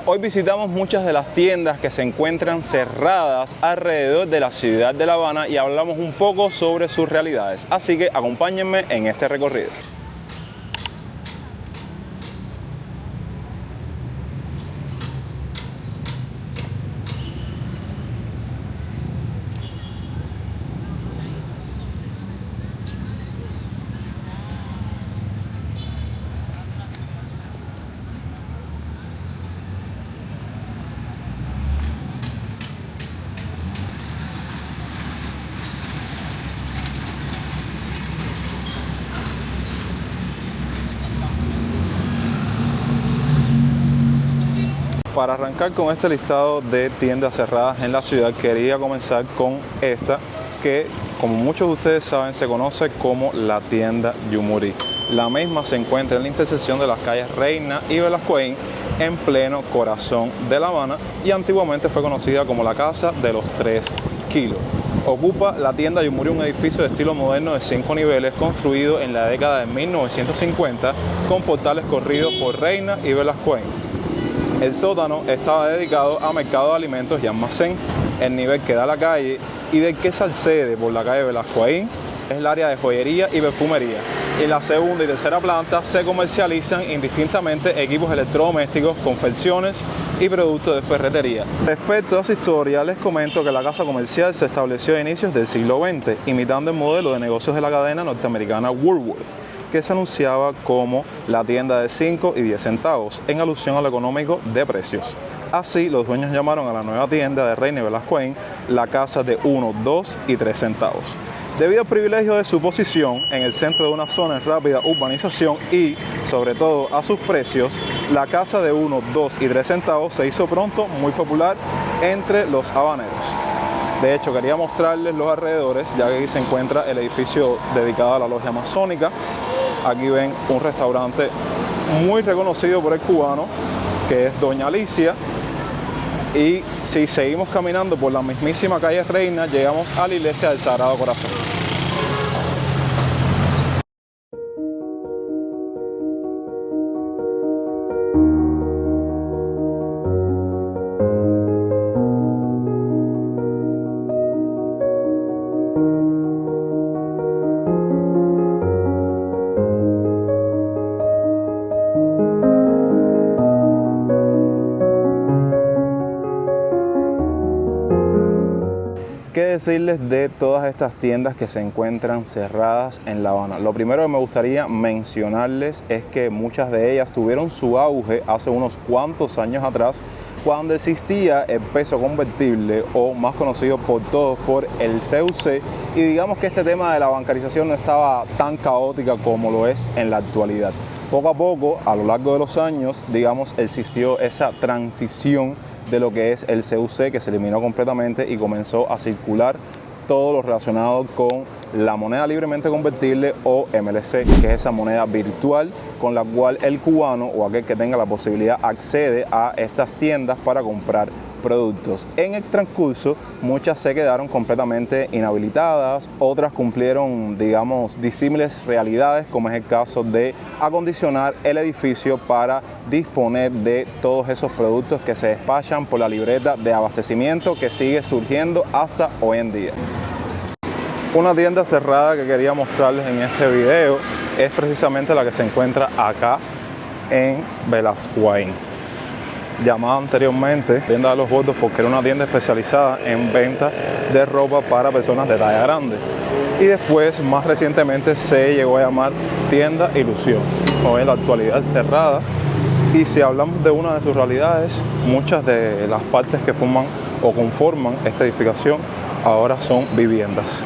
Hoy visitamos muchas de las tiendas que se encuentran cerradas alrededor de la ciudad de La Habana y hablamos un poco sobre sus realidades. Así que acompáñenme en este recorrido. Para arrancar con este listado de tiendas cerradas en la ciudad, quería comenzar con esta que, como muchos de ustedes saben, se conoce como la tienda Yumurí. La misma se encuentra en la intersección de las calles Reina y Velascoín, en pleno corazón de La Habana, y antiguamente fue conocida como la Casa de los 3 kilos. Ocupa la tienda Yumurí un edificio de estilo moderno de 5 niveles, construido en la década de 1950, con portales corridos por Reina y Velascoín. El sótano estaba dedicado a mercado de alimentos y almacén. El nivel que da a la calle y del que se accede por la calle Velascoín es el área de joyería y perfumería. En la segunda y tercera planta se comercializan indistintamente equipos electrodomésticos, confecciones y productos de ferretería. Respecto a su historia, les comento que la casa comercial se estableció a inicios del siglo XX, imitando el modelo de negocios de la cadena norteamericana Woolworth, que se anunciaba como la tienda de 5 y 10 centavos, en alusión a lo económico de precios. Así, los dueños llamaron a la nueva tienda de Reina y Velascoín la casa de 1, 2 y 3 centavos. Debido al privilegio de su posición en el centro de una zona en rápida urbanización y, sobre todo, a sus precios, la casa de 1, 2 y 3 centavos se hizo pronto muy popular entre los habaneros. De hecho, quería mostrarles los alrededores, ya que aquí se encuentra el edificio dedicado a la logia masónica. Aquí ven un restaurante muy reconocido por el cubano, que es Doña Alicia. Y si seguimos caminando por la mismísima calle Reina, llegamos a la iglesia del Sagrado Corazón. ¿Qué decirles de todas estas tiendas que se encuentran cerradas en La Habana? Lo primero que me gustaría mencionarles es que muchas de ellas tuvieron su auge hace unos cuantos años atrás, cuando existía el peso convertible, o más conocido por todos por el CUC, y digamos que este tema de la bancarización no estaba tan caótica como lo es en la actualidad. Poco a poco, a lo largo de los años, digamos, existió esa transición de lo que es el CUC, que se eliminó completamente y comenzó a circular todo lo relacionado con la moneda libremente convertible, o MLC, que es esa moneda virtual con la cual el cubano o aquel que tenga la posibilidad accede a estas tiendas para comprar productos. En el transcurso, muchas se quedaron completamente inhabilitadas, otras cumplieron, digamos, disímiles realidades, como es el caso de acondicionar el edificio para disponer de todos esos productos que se despachan por la libreta de abastecimiento, que sigue surgiendo hasta hoy en día. Una tienda cerrada que quería mostrarles en este video es precisamente la que se encuentra acá en Velascoín, llamada anteriormente Tienda de los Gordos, porque era una tienda especializada en venta de ropa para personas de talla grande, y después, más recientemente, se llegó a llamar Tienda Ilusión. Hoy en la actualidad cerrada, y si hablamos de una de sus realidades, muchas de las partes que forman o conforman esta edificación ahora son viviendas.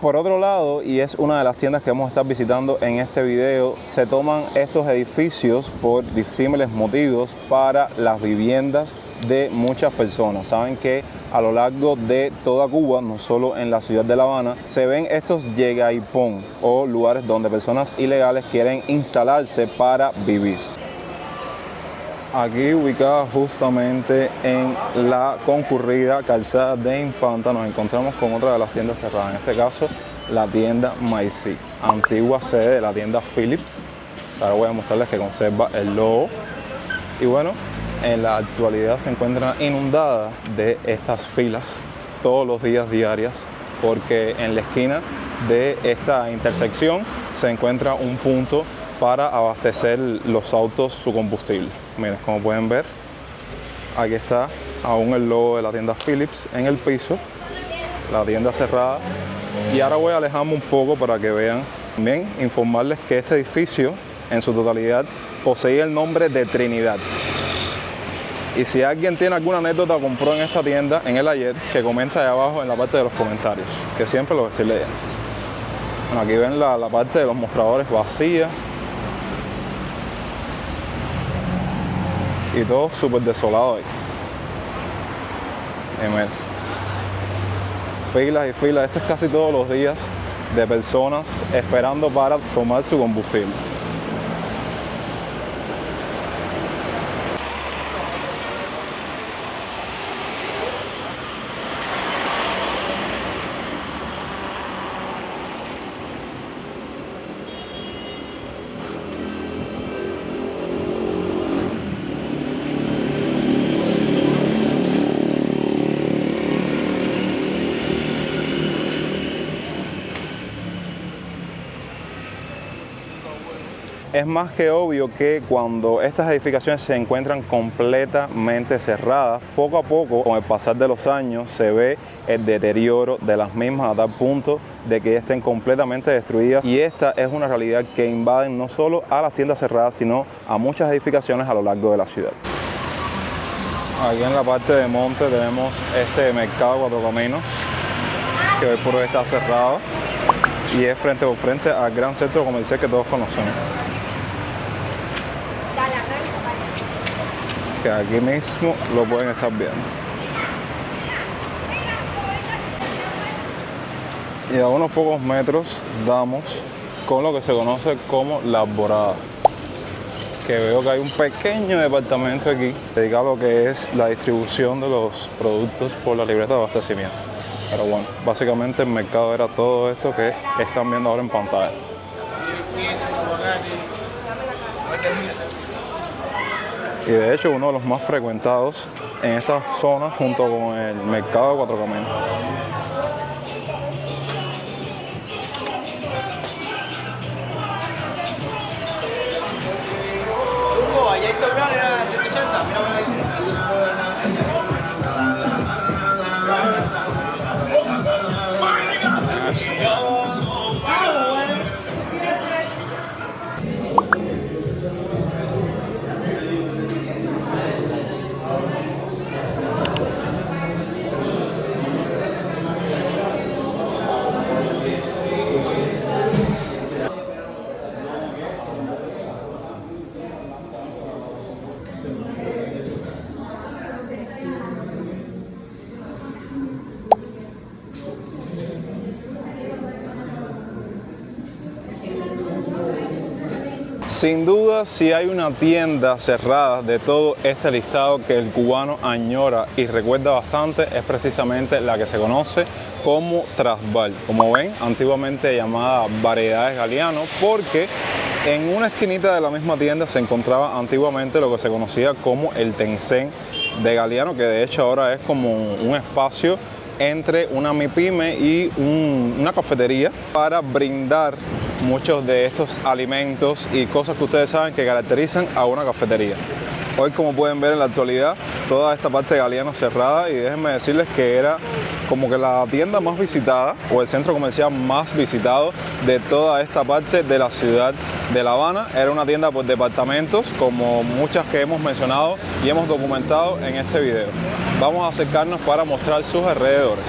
Por otro lado, y es una de las tiendas que vamos a estar visitando en este video, se toman estos edificios por disímiles motivos para las viviendas de muchas personas. Saben que a lo largo de toda Cuba, no solo en la ciudad de La Habana, se ven estos llegaipón o lugares donde personas ilegales quieren instalarse para vivir. Aquí ubicada justamente en la concurrida calzada de Infanta, nos encontramos con otra de las tiendas cerradas, en este caso la tienda Maisy, antigua sede de la tienda Philips. Ahora voy a mostrarles que conserva el logo y bueno, en la actualidad se encuentra inundada de estas filas todos los días diarias, porque en la esquina de esta intersección se encuentra un punto para abastecer los autos su combustible. Miren, como pueden ver, aquí está aún el logo de la tienda Philips en el piso, la tienda cerrada. Y ahora voy a alejarme un poco para que vean. También informarles que este edificio en su totalidad poseía el nombre de Trinidad. Y si alguien tiene alguna anécdota o compró en esta tienda en el ayer, que comenta ahí abajo en la parte de los comentarios, que siempre los estoy leyendo. Bueno, aquí ven la parte de los mostradores vacía. Y todo súper desolado ahí. Filas y filas, esto es casi todos los días de personas esperando para tomar su combustible. Es más que obvio que cuando estas edificaciones se encuentran completamente cerradas, poco a poco, con el pasar de los años, se ve el deterioro de las mismas a tal punto de que estén completamente destruidas. Y esta es una realidad que invaden no solo a las tiendas cerradas, sino a muchas edificaciones a lo largo de la ciudad. Aquí en la parte de monte tenemos este mercado Cuatro Caminos, que hoy por hoy está cerrado y es frente por frente al gran centro comercial que todos conocemos. Que aquí mismo lo pueden estar viendo. Y a unos pocos metros damos con lo que se conoce como La Alborada, que veo que hay un pequeño departamento aquí dedicado a lo que es la distribución de los productos por la libreta de abastecimiento. Pero bueno, básicamente el mercado era todo esto que están viendo ahora en pantalla. Y de hecho uno de los más frecuentados en esta zona junto con el mercado de Cuatro Caminos. Allá hay torreales a 180, mira. Sin duda, si hay una tienda cerrada de todo este listado que el cubano añora y recuerda bastante, es precisamente la que se conoce como Trasval. Como ven, antiguamente llamada Variedades Galiano, porque en una esquinita de la misma tienda se encontraba antiguamente lo que se conocía como el Tencén de Galiano, que de hecho ahora es como un espacio entre una MIPYME y una cafetería para brindar muchos de estos alimentos y cosas que ustedes saben que caracterizan a una cafetería. Hoy, como pueden ver en la actualidad, toda esta parte de Galiano cerrada, y déjenme decirles que era como que la tienda más visitada o el centro comercial más visitado de toda esta parte de la ciudad de La Habana. Era una tienda por departamentos, como muchas que hemos mencionado y hemos documentado en este video. Vamos a acercarnos para mostrar sus alrededores.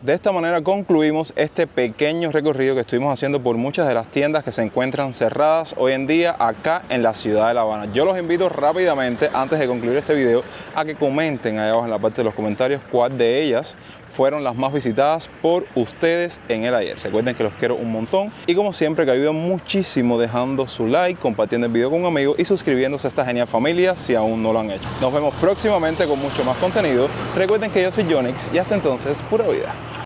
De esta manera concluimos este pequeño recorrido que estuvimos haciendo por muchas de las tiendas que se encuentran cerradas hoy en día acá en la ciudad de La Habana. Yo los invito rápidamente, antes de concluir este video, a que comenten ahí abajo en la parte de los comentarios cuál de ellas fueron las más visitadas por ustedes en el ayer. Recuerden que los quiero un montón y como siempre que ayudan muchísimo dejando su like, compartiendo el video con un amigo y suscribiéndose a esta genial familia si aún no lo han hecho. Nos vemos próximamente con mucho más contenido. Recuerden que yo soy Yonix y hasta entonces, pura vida.